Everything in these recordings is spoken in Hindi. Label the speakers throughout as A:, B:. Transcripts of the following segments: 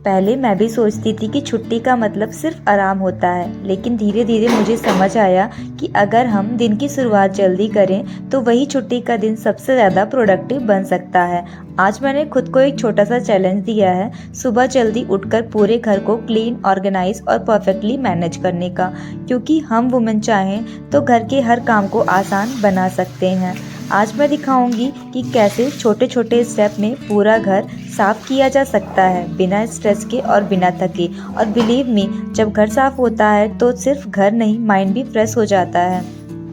A: पहले मैं भी सोचती थी कि छुट्टी का मतलब सिर्फ आराम होता है, लेकिन धीरे धीरे मुझे समझ आया कि अगर हम दिन की शुरुआत जल्दी करें तो वही छुट्टी का दिन सबसे ज़्यादा प्रोडक्टिव बन सकता है। आज मैंने खुद को एक छोटा सा चैलेंज दिया है, सुबह जल्दी उठकर पूरे घर को क्लीन, ऑर्गेनाइज और परफेक्टली मैनेज करने का, क्योंकि हम वुमेन चाहें तो घर के हर काम को आसान बना सकते हैं। आज मैं दिखाऊंगी कि कैसे छोटे छोटे स्टेप में पूरा घर साफ किया जा सकता है बिना स्ट्रेस के और बिना थके। और बिलीव मी, जब घर साफ होता है तो सिर्फ घर नहीं, माइंड भी फ्रेश हो जाता है।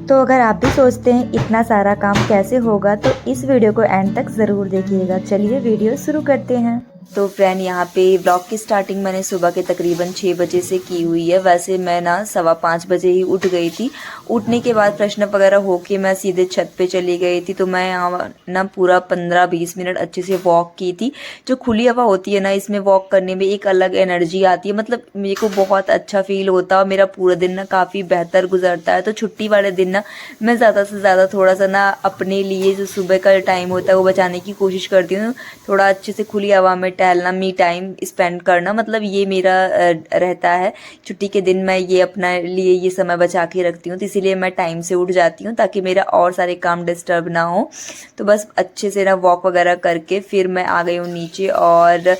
A: तो अगर आप भी सोचते हैं इतना सारा काम कैसे होगा तो इस वीडियो को एंड तक ज़रूर देखिएगा। चलिए वीडियो शुरू करते हैं। तो फ्रेंड, यहाँ पे व्लॉग की स्टार्टिंग मैंने सुबह के तकरीबन 6 बजे से की हुई है। वैसे मैं ना 5:15 बजे ही उठ गई थी। उठने के बाद फ्रेशन अप वगैरह होके मैं सीधे छत पे चली गई थी। तो मैं यहाँ ना पूरा 15-20 मिनट अच्छे से वॉक की थी। जो खुली हवा होती है ना, इसमें वॉक करने में एक अलग एनर्जी आती है, मतलब मेरे को बहुत अच्छा फील होता है और मेरा पूरा दिन ना काफ़ी बेहतर गुजरता है। तो छुट्टी वाले दिन ना मैं ज़्यादा से ज़्यादा थोड़ा सा ना अपने लिए जो सुबह का टाइम होता है वो बचाने की कोशिश करती हूँ। थोड़ा अच्छे से खुली हवा में टहलना, मी टाइम स्पेंड करना, मतलब ये मेरा रहता है। छुट्टी के दिन मैं ये अपना लिए ये समय बचा के रखती हूँ। तो इसीलिए मैं टाइम से उठ जाती हूँ ताकि मेरा और सारे काम डिस्टर्ब ना हो। तो बस अच्छे से ना वॉक वगैरह करके फिर मैं आ गई हूँ नीचे। और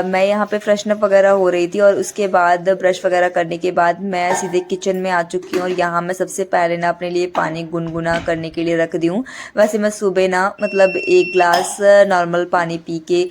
A: मैं यहाँ पे फ्रेशन अप वगैरह हो रही थी और उसके बाद ब्रश वगैरह करने के बाद मैं सीधे किचन में आ चुकी हूँ। और यहाँ मैं सबसे पहले ना अपने लिए पानी गुनगुना करने के लिए रख दी हूँ। वैसे मैं सुबह ना मतलब 1 गिलास नॉर्मल पानी पी के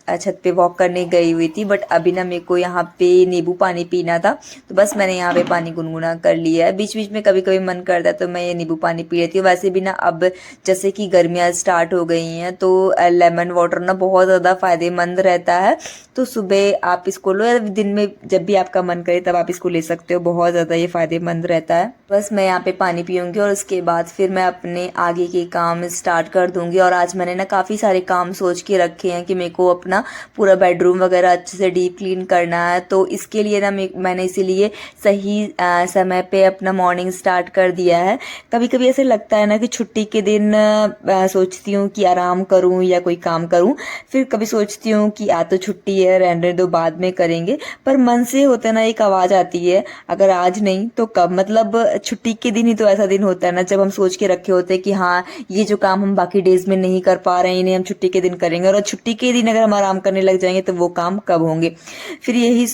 A: छत पे वॉक करने गई हुई थी, बट अभी ना मेरे को यहाँ पे नींबू पानी पीना था। तो बस मैंने यहाँ पे पानी गुनगुना कर लिया है। बीच बीच में कभी कभी मन करता है तो मैं ये नींबू पानी पी लेती हूँ। वैसे भी ना अब जैसे कि गर्मियाँ स्टार्ट हो गई हैं तो लेमन वाटर ना बहुत ज़्यादा फ़ायदेमंद रहता है। तो सुबह आप इसको लो या दिन में जब भी आपका मन करे तब आप इसको ले सकते हो, बहुत ज़्यादा ये फ़ायदेमंद रहता है। बस मैं यहाँ पे पानी पीऊँगी और उसके बाद फिर मैं अपने आगे के काम स्टार्ट कर दूँगी। और आज मैंने ना काफ़ी सारे काम सोच के रखे हैं कि मेरे को अपना पूरा बेडरूम वगैरह अच्छे से डीप क्लीन करना है। तो इसके लिए ना मैंने इसीलिए सही समय पे अपना मॉर्निंग स्टार्ट कर दिया है। कभी कभी ऐसे लगता है ना कि छुट्टी के दिन सोचती हूँ कि आराम करूँ या कोई काम करूँ, फिर कभी सोचती हूँ कि आ तो छुट्टी है, रहने दो, बाद में करेंगे। पर मन से होता है ना, एक आवाज़ आती है, अगर आज नहीं तो कब। मतलब छुट्टी के दिन ही तो ऐसा दिन होता है ना जब हम सोच के रखे होते हैं कि हाँ ये जो काम हम बाकी डेज में नहीं कर पा रहे हैं इन्हें हम छुट्टी के दिन करेंगे, और छुट्टी के दिन अगर हम आराम करने लग जाएंगे तो वो काम कब होंगे। फिर यही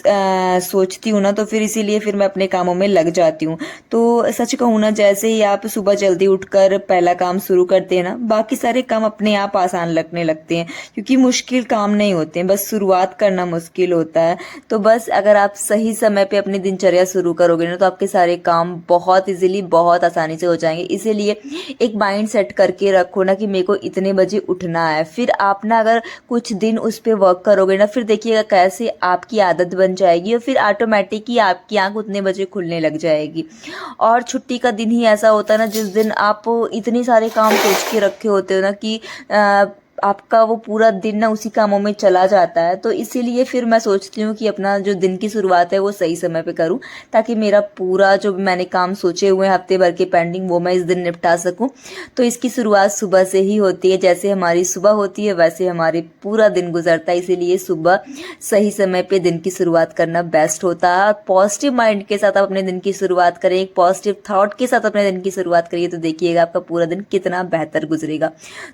A: सोचती हूँ ना, तो फिर इसीलिए फिर मैं अपने कामों में लग जाती हूँ। तो सच कहूँ ना, जैसे ही आप सुबह जल्दी उठकर पहला काम शुरू करते हैं ना, बाकी सारे काम अपने आप आसान लगने लगते हैं, क्योंकि मुश्किल काम नहीं होते हैं, बस शुरुआत करना मुश्किल होता है। तो बस अगर आप सही समय पे अपनी दिनचर्या शुरू करोगे ना तो आपके सारे काम बहुत इजीली, बहुत आसानी से हो जाएंगे। इसीलिए एक माइंड सेट करके रखो ना कि मेरे को इतने बजे उठना है। फिर आप ना अगर कुछ दिन उस पर वर्क करोगे ना, फिर देखिएगा कैसे आपकी आदत बन जाएगी और फिर ऑटोमेटिक ही आपकी आंख उतने बजे खुलने लग जाएगी। और छुट्टी का दिन ही ऐसा होता है ना जिस दिन आप इतने सारे काम सोच के रखे होते हो ना कि आपका वो पूरा दिन ना उसी कामों में चला जाता है। तो इसीलिए फिर मैं सोचती हूँ कि अपना जो दिन की शुरुआत है वो सही समय पे करूँ, ताकि मेरा पूरा जो मैंने काम सोचे हुए हैं हफ्ते भर के पेंडिंग, वो मैं इस दिन निपटा सकूँ। तो इसकी शुरुआत सुबह से ही होती है। जैसे हमारी सुबह होती है वैसे हमारे पूरा दिन गुजरता है। इसीलिए सुबह सही समय पे दिन की शुरुआत करना बेस्ट होता है। और पॉजिटिव माइंड के साथ आप अपने दिन की शुरुआत करें, एक पॉजिटिव थॉट के साथ अपने दिन की शुरुआत करिए, तो देखिएगा आपका पूरा दिन कितना बेहतर गुजरेगा।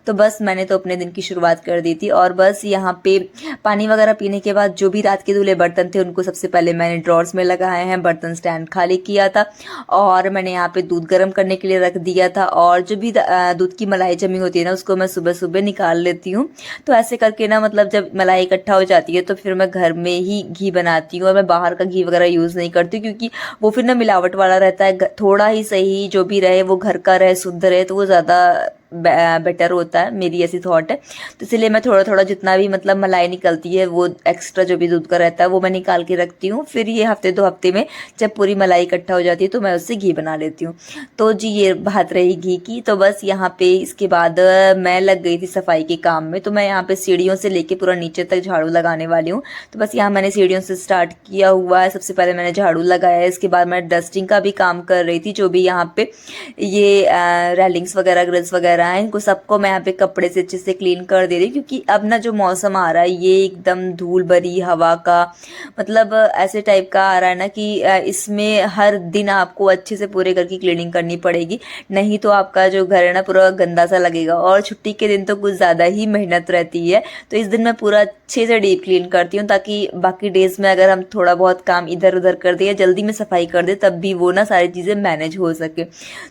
A: तो बस मैंने तो अपने दिन की शुरुआत कर दी थी। और बस यहाँ पे पानी वगैरह पीने के बाद जो भी रात के धुले बर्तन थे उनको सबसे पहले मैंने ड्रॉर्स में लगाए हैं, बर्तन स्टैंड खाली किया था और मैंने यहाँ पे दूध गर्म करने के लिए रख दिया था। और जो भी दूध की मलाई जमी होती है ना उसको मैं सुबह सुबह निकाल लेती हूँ। तो ऐसे करके ना, मतलब जब मलाई इकट्ठा हो जाती है तो फिर मैं घर में ही घी बनाती हूँ और मैं बाहर का घी वगैरह यूज़ नहीं करती, क्योंकि वो फिर ना मिलावट वाला रहता है। थोड़ा ही सही जो भी रहे वो घर का रहे, शुद्ध रहे, तो वो ज़्यादा बेटर होता है, मेरी ऐसी थॉट है। तो इसलिए मैं थोड़ा थोड़ा जितना भी मतलब मलाई निकलती है वो एक्स्ट्रा जो भी दूध का रहता है वो मैं निकाल के रखती हूँ। फिर ये हफ्ते 2 हफ्ते में जब पूरी मलाई इकट्ठा हो जाती है तो मैं उससे घी बना लेती हूँ। तो जी ये बात रही घी की। तो बस यहाँ पे इसके बाद मैं लग गई थी सफाई के काम में। तो मैं यहाँ पे सीढ़ियों से लेके पूरा नीचे तक झाड़ू लगाने वाली हूँ। तो बस यहाँ मैंने सीढ़ियों से स्टार्ट किया हुआ है। सबसे पहले मैंने झाड़ू लगाया है, इसके बाद मैं डस्टिंग का भी काम कर रही थी। जो भी यहाँ पे ये रेलिंग्स वगैरह, ग्रिल्स वगैरह वगैरह हैं, इनको सबको मैं यहाँ पे कपड़े से अच्छे से क्लीन कर दे रही हूँ, क्योंकि अब ना जो मौसम आ रहा है ये एकदम धूल भरी हवा का, मतलब ऐसे टाइप का आ रहा है ना कि इसमें हर दिन आपको अच्छे से पूरे घर की क्लीनिंग करनी पड़ेगी, नहीं तो आपका जो घर है ना पूरा गंदा सा लगेगा। और छुट्टी के दिन तो कुछ ज़्यादा ही मेहनत रहती है, तो इस दिन मैं पूरा अच्छे से डीप क्लीन करती हूँ, ताकि बाकी डेज में अगर हम थोड़ा बहुत काम इधर उधर कर दे या जल्दी में सफाई कर दे तब भी वो ना सारी चीज़ें मैनेज हो सके।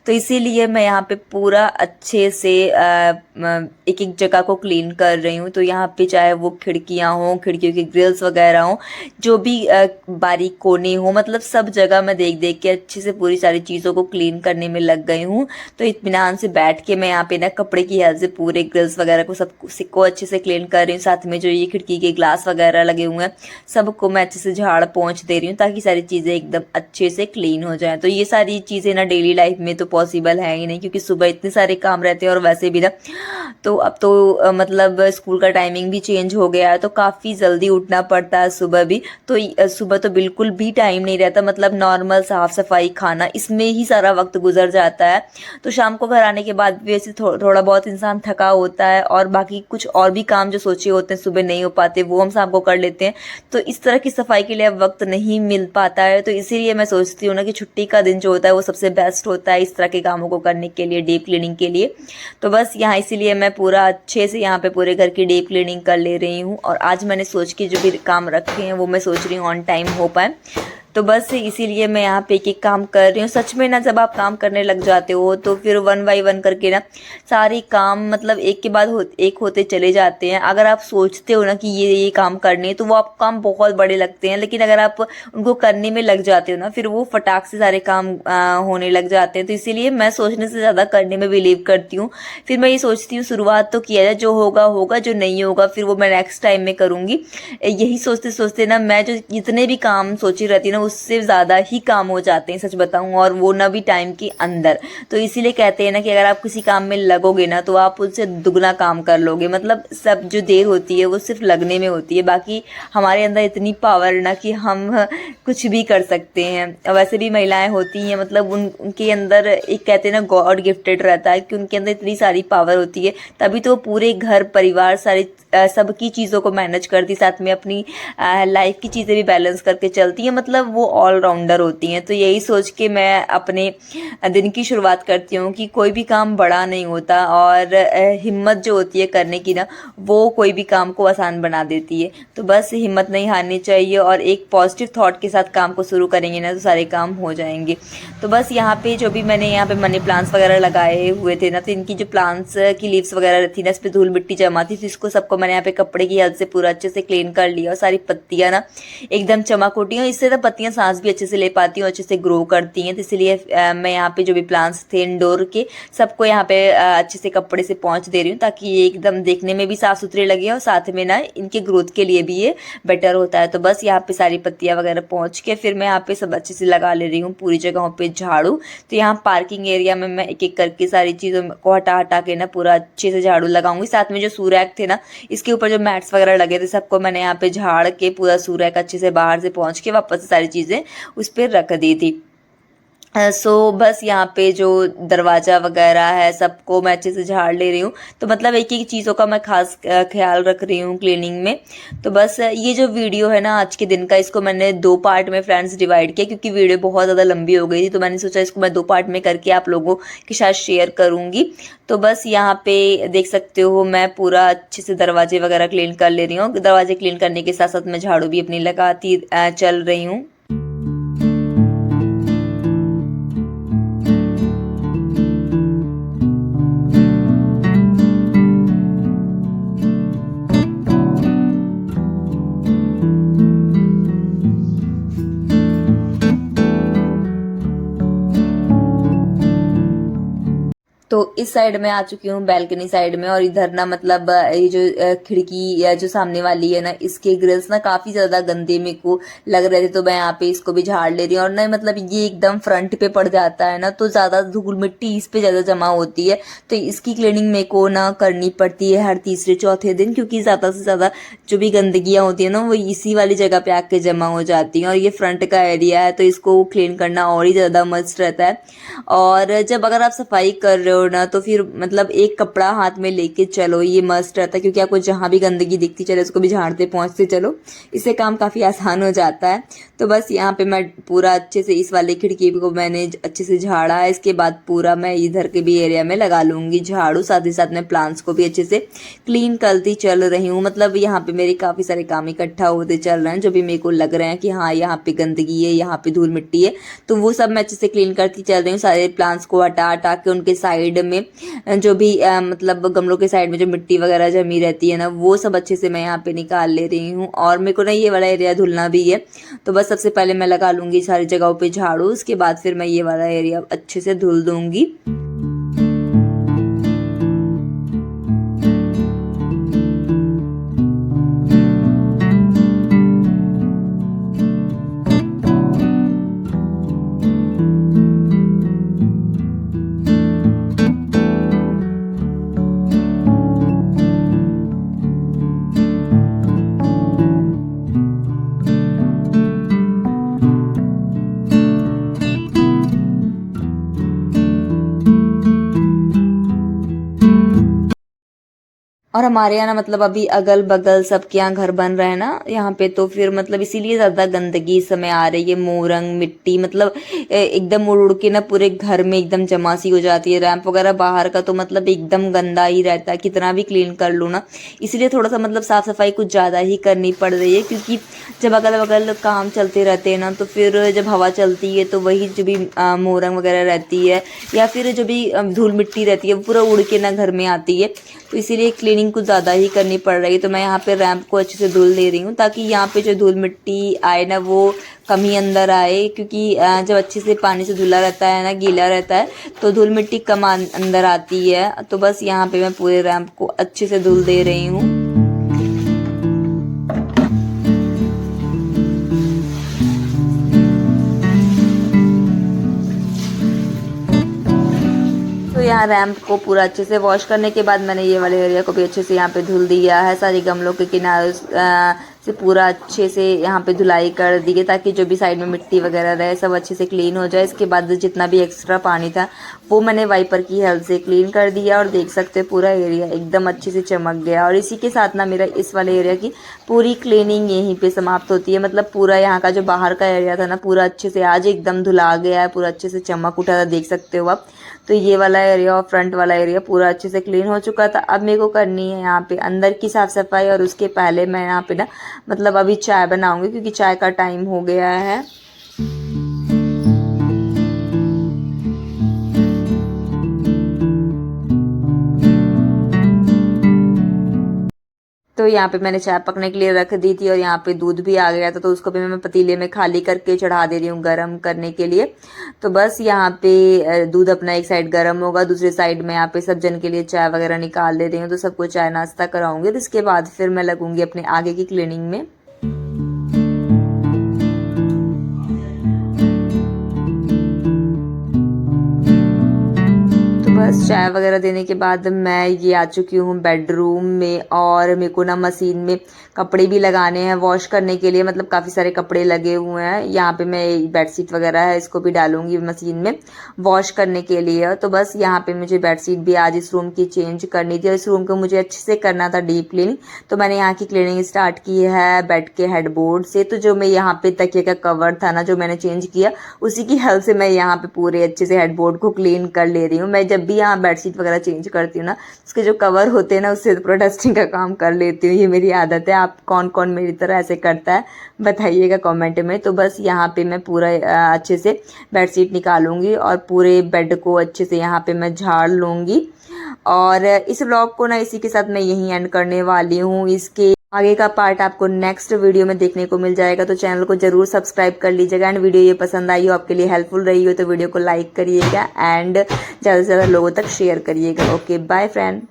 A: तो इसीलिए मैं यहाँ पे पूरा अच्छे से एक एक जगह को क्लीन कर रही हूँ। तो यहाँ पे चाहे वो खिड़कियाँ हों, खिड़कियों की ग्रिल्स वगैरह हों, जो भी बारीक कोने हो, मतलब सब जगह मैं देख देख के अच्छे से पूरी सारी चीज़ों को क्लीन करने में लग गई हूँ। तो इत्मीनान से बैठ के मैं यहाँ पे ना कपड़े की हेल्प से पूरे ग्रिल्स वगैरह को सबको अच्छे से क्लीन कर रही हूँ। साथ में जो ये खिड़की के ग्लास वगैरह लगे हुए हैं सबको मैं अच्छे से झाड़ पोंछ दे रही हूँ, ताकि सारी चीज़ें एकदम अच्छे से क्लीन हो जाएं। तो ये सारी चीज़ें ना डेली लाइफ में तो पॉसिबल है ही नहीं, क्योंकि सुबह इतने सारे काम रहते हैं, और वैसे भी ना तो अब तो मतलब स्कूल का टाइमिंग भी चेंज हो गया है, तो काफ़ी जल्दी उठना पड़ता है सुबह भी। तो सुबह तो बिल्कुल भी टाइम नहीं रहता, मतलब नॉर्मल साफ़ सफाई खाना इसमें ही सारा वक्त गुजर जाता है। तो शाम को घर आने के बाद भी वैसे थोड़ा बहुत इंसान थका होता है, और बाकी कुछ और भी काम जो सोचे होते हैं सुबह नहीं हो पाते वो हम शाम को कर लेते हैं। तो इस तरह की सफाई के लिए अब वक्त नहीं मिल पाता है। तो इसीलिए मैं सोचती हूँ ना कि छुट्टी का दिन जो होता है वो सबसे बेस्ट होता है इस तरह के कामों को करने के लिए, डीप क्लीनिंग के लिए। तो बस यहाँ इसीलिए मैं पूरा अच्छे से यहाँ पे पूरे घर की डीप क्लीनिंग कर ले रही हूँ। और आज मैंने सोच के जो भी काम रखे हैं वो मैं सोच रही हूँ ऑन टाइम हो पाए। तो बस इसीलिए मैं यहाँ पे एक एक काम कर रही हूँ। सच में ना जब आप काम करने लग जाते हो तो फिर वन बाई वन करके ना सारे काम मतलब एक के बाद एक होते चले जाते हैं। अगर आप सोचते हो ना कि ये काम करने तो वो आपको काम बहुत बड़े लगते हैं, लेकिन अगर आप उनको करने में लग जाते हो ना फिर वो फटाक से सारे काम होने लग जाते हैं। तो इसीलिए मैं सोचने से ज़्यादा करने में बिलीव करती हूँ। फिर मैं ये सोचती हूँ शुरुआत तो किया जाए, जो होगा होगा, जो नहीं होगा फिर वो मैं नेक्स्ट टाइम में करूँगी। यही सोचते सोचते ना मैं जो जितने भी काम सोची रहती हूँ ना उससे ज़्यादा ही काम हो जाते हैं, सच बताऊँ, और वो ना भी टाइम के अंदर। तो इसीलिए कहते हैं ना कि अगर आप किसी काम में लगोगे ना तो आप उससे दुगना काम कर लोगे। मतलब सब जो देर होती है वो सिर्फ लगने में होती है, बाकी हमारे अंदर इतनी पावर ना कि हम कुछ भी कर सकते हैं। वैसे भी महिलाएं होती हैं, मतलब उनके अंदर एक कहते हैं ना गॉड गिफ्टेड रहता है कि उनके अंदर इतनी सारी पावर होती है, तभी तो पूरे घर परिवार सारे सबकी चीज़ों को मैनेज करती, साथ में अपनी लाइफ की चीज़ें भी बैलेंस करके चलती हैं। मतलब वो ऑलराउंडर होती हैं। तो यही सोच के मैं अपने दिन की शुरुआत करती हूँ कि कोई भी काम बड़ा नहीं होता, और हिम्मत जो होती है करने की ना वो कोई भी काम को आसान बना देती है। तो बस हिम्मत नहीं हारनी चाहिए, और एक पॉजिटिव थॉट के साथ काम को शुरू करेंगे ना तो सारे काम हो जाएंगे। तो बस यहाँ पे जो भी मैंने यहाँ पे मनी प्लांट्स वगैरह लगाए हुए थे ना, तो इनकी जो प्लांट्स की लीव्स वगैरह थी ना इस पर धूल मिट्टी जमा थी, तो इसको सबको मैंने यहाँ पे कपड़े की हेल्प से पूरा अच्छे से क्लीन कर लिया। और सारी पत्तियाँ ना एकदम चमक उठी हैं, इससे तो पत्तियाँ सांस भी अच्छे से ले पाती हैं और अच्छे से ग्रो करती हैं। तो इसलिए मैं यहाँ पे जो भी प्लांट्स थे इंडोर के सबको यहाँ पे अच्छे से कपड़े से पोंछ दे रही हूँ, ताकि ये एकदम देखने में भी साफ सुथरे लगे और साथ में ना इनके ग्रोथ के लिए भी ये बेटर होता है। तो बस यहाँ पे सारी पत्तियाँ वगैरह पोंछ के फिर मैं यहाँ पे सब अच्छे से लगा ले रही हूँ पूरी जगहों पे झाड़ू। तो यहाँ पार्किंग एरिया में मैं एक एक करके सारी चीज़ों को हटा हटा के ना पूरा अच्छे से झाड़ू लगाऊंगी। साथ में जो सूरैक थे ना इसके ऊपर जो मैट्स वगैरह लगे थे सबको मैंने यहाँ पे झाड़ के पूरा सूरैक अच्छे से बाहर से पहुँच के वापस से सारी चीज़ें उस पर रख दी थी। सो बस यहाँ पे जो दरवाज़ा वगैरह है सबको मैं अच्छे से झाड़ ले रही हूँ। तो मतलब एक एक चीज़ों का मैं खास ख्याल रख रही हूँ क्लीनिंग में। तो बस ये जो वीडियो है ना आज के दिन का, इसको मैंने 2 पार्ट में फ्रेंड्स डिवाइड किया, क्योंकि वीडियो बहुत ज़्यादा लंबी हो गई थी। तो मैंने सोचा इसको मैं 2 पार्ट में करके आप लोगों के साथ शेयर करूँगी। तो बस यहाँ पे देख सकते हो मैं पूरा अच्छे से दरवाजे वगैरह क्लीन कर ले रही हूँ। दरवाजे क्लीन करने के साथ साथ मैं झाड़ू भी अपनी लगाती चल रही हूँ। तो इस साइड में आ चुकी हूँ बैल्कनी साइड में, और इधर ना मतलब ये जो खिड़की या जो सामने वाली है ना इसके ग्रिल्स ना काफी ज्यादा गंदे मेरे को लग रहे थे। तो मैं यहाँ पे इसको भी झाड़ ले रही हूँ। और ना मतलब ये एकदम फ्रंट पे पड़ जाता है ना तो ज्यादा धूल मिट्टी इस पे ज्यादा जमा होती है, तो इसकी क्लीनिंग मेरे को ना करनी पड़ती है हर तीसरे चौथे दिन, क्योंकि ज्यादा से ज्यादा जो भी गंदगियां होती है ना वो इसी वाली जगह पे आके जमा हो जाती हैं। और ये फ्रंट का एरिया है तो इसको क्लीन करना और ही ज्यादा मस्त रहता है। और जब अगर आप सफाई कर रहे हो हो ना, तो फिर मतलब एक कपड़ा हाथ में लेके चलो, ये मस्ट रहता है, क्योंकि आपको जहाँ भी गंदगी दिखती चले उसको भी झाड़ते पहुँचते चलो, इससे काम काफ़ी आसान हो जाता है। तो बस यहाँ पे मैं पूरा अच्छे से इस वाले खिड़की को मैंने अच्छे से झाड़ा है। इसके बाद पूरा मैं इधर के भी एरिया में लगा लूँगी झाड़ू, साथ ही साथ मैं प्लांट्स को भी अच्छे से क्लीन करती चल रही हूँ। मतलब यहाँ पे मेरे काफ़ी सारे काम इकट्ठा होते चल रहे हैं, जो भी मेरे को लग रहे हैं कि हाँ यहाँ पे गंदगी है, यहाँ पे धूल मिट्टी है, तो वो सब मैं अच्छे से क्लीन करती चल रही हूँ। सारे प्लांट्स को हटा हटा के उनके साइड में जो भी मतलब गमलों के साइड में जो मिट्टी वगैरह जमी रहती है ना, वो सब अच्छे से मैं यहाँ पे निकाल ले रही हूँ। और मेरे को ना ये वाला एरिया धुलना भी है, तो बस सबसे पहले मैं लगा लूँगी सारी जगहों पे झाड़ू, उसके बाद फिर मैं ये वाला एरिया अच्छे से धुल दूँगी। और हमारे यहाँ ना मतलब अभी अगल बगल सबके यहाँ घर बन रहे हैं ना यहाँ पे, तो फिर मतलब इसीलिए ज़्यादा गंदगी इस समय आ रही है। मोरंग मिट्टी मतलब एकदम उड़ उड़ के ना पूरे घर में एकदम जमा सी हो जाती है। रैंप वगैरह बाहर का तो मतलब एकदम गंदा ही रहता है, कितना भी क्लीन कर लो ना। इसलिए थोड़ा सा मतलब साफ़ सफाई कुछ ज़्यादा ही करनी पड़ रही है, क्योंकि जब अगल बगल काम चलते रहते हैं ना, तो फिर जब हवा चलती है तो वही जो भी मोरंग वगैरह रहती है या फिर जो भी धूल मिट्टी रहती है वो पूरा उड़ के ना घर में आती है, तो इसीलिए क्लीनिंग कुछ ज़्यादा ही करनी पड़ रही है। तो मैं यहाँ पे रैंप को अच्छे से धुल दे रही हूँ, ताकि यहाँ पे जो धूल मिट्टी आए ना वो कम ही अंदर आए, क्योंकि जब अच्छे से पानी से धुला रहता है ना, गीला रहता है, तो धूल मिट्टी कम अंदर आती है। तो बस यहाँ पे मैं पूरे रैंप को अच्छे से धुल दे रही हूँ। तो यहाँ रैंप को पूरा अच्छे से वॉश करने के बाद मैंने ये वाले एरिया को भी अच्छे से यहाँ पे धुल दिया है। सारी गमलों के किनारे से पूरा अच्छे से यहाँ पे धुलाई कर दी है, ताकि जो भी साइड में मिट्टी वगैरह रहे सब अच्छे से क्लीन हो जाए। इसके बाद जितना भी एक्स्ट्रा पानी था वो मैंने वाइपर की हेल्प से क्लीन कर दिया, और देख सकते हैं पूरा एरिया एकदम अच्छे से चमक गया। और इसी के साथ ना मेरा इस वाले एरिया की पूरी क्लीनिंग यहीं पे समाप्त होती है। मतलब पूरा यहाँ का जो बाहर का एरिया था ना, पूरा अच्छे से आज एकदम धुला गया है, पूरा अच्छे से चमक उठा था, देख सकते हो आप। तो ये वाला एरिया और फ्रंट वाला एरिया पूरा अच्छे से क्लीन हो चुका था। अब मेरे को करनी है यहाँ पे अंदर की साफ़ सफाई, और उसके पहले मैं यहाँ पे ना मतलब अभी चाय बनाऊंगी, क्योंकि चाय का टाइम हो गया है। तो यहाँ पे मैंने चाय पकने के लिए रख दी थी, और यहाँ पे दूध भी आ गया था, तो उसको भी मैं पतीले में खाली करके चढ़ा दे रही हूँ गर्म करने के लिए। तो बस यहाँ पे दूध अपना एक साइड गर्म होगा, दूसरे साइड में यहाँ पे सब जन के लिए चाय वगैरह निकाल दे रही हूँ। तो सबको चाय नाश्ता कराऊंगी, तो इसके बाद फिर मैं लगूंगी अपने आगे की क्लीनिंग में। बस चाय वगैरह देने के बाद मैं ये आ चुकी हूँ बेडरूम में, और मेरे को ना मशीन में कपड़े भी लगाने हैं वॉश करने के लिए। मतलब काफ़ी सारे कपड़े लगे हुए हैं। यहाँ पे मैं बेडशीट वगैरह है इसको भी डालूंगी मशीन में वॉश करने के लिए। तो बस यहाँ पे मुझे बेडशीट भी आज इस रूम की चेंज करनी थी, और इस रूम को मुझे अच्छे से करना था डीप क्लीनिंग। तो मैंने यहाँ की क्लीनिंग स्टार्ट की है बेड के हेडबोर्ड से। तो जो मैं यहाँ पे तकिए का कवर था ना, जो मैंने चेंज किया, उसी की हेल्प से मैं यहाँ पे पूरे अच्छे से हेडबोर्ड को क्लीन कर ले रही हूँ। मैं जब भी यहाँ बेडशीट वगैरह चेंज करती हूँ ना, उसके जो कवर होते हैं ना, उससे पूरा डस्टिंग का काम कर लेती हूँ। ये मेरी आदत है। आप कौन कौन मेरी तरह ऐसे करता है बताइएगा कमेंट में। तो बस यहाँ पे मैं पूरा अच्छे से बेडशीट निकालूंगी, और पूरे बेड को अच्छे से यहाँ पे मैं झाड़ लूँगी। और इस व्लॉग को ना इसी के साथ मैं यहीं एंड करने वाली हूँ। इसके आगे का पार्ट आपको नेक्स्ट वीडियो में देखने को मिल जाएगा, तो चैनल को जरूर सब्सक्राइब कर लीजिएगा। एंड वीडियो ये पसंद आई हो, आपके लिए हेल्पफुल रही हो, तो वीडियो को लाइक करिएगा एंड ज़्यादा से ज़्यादा लोगों तक शेयर करिएगा। Okay, bye friend.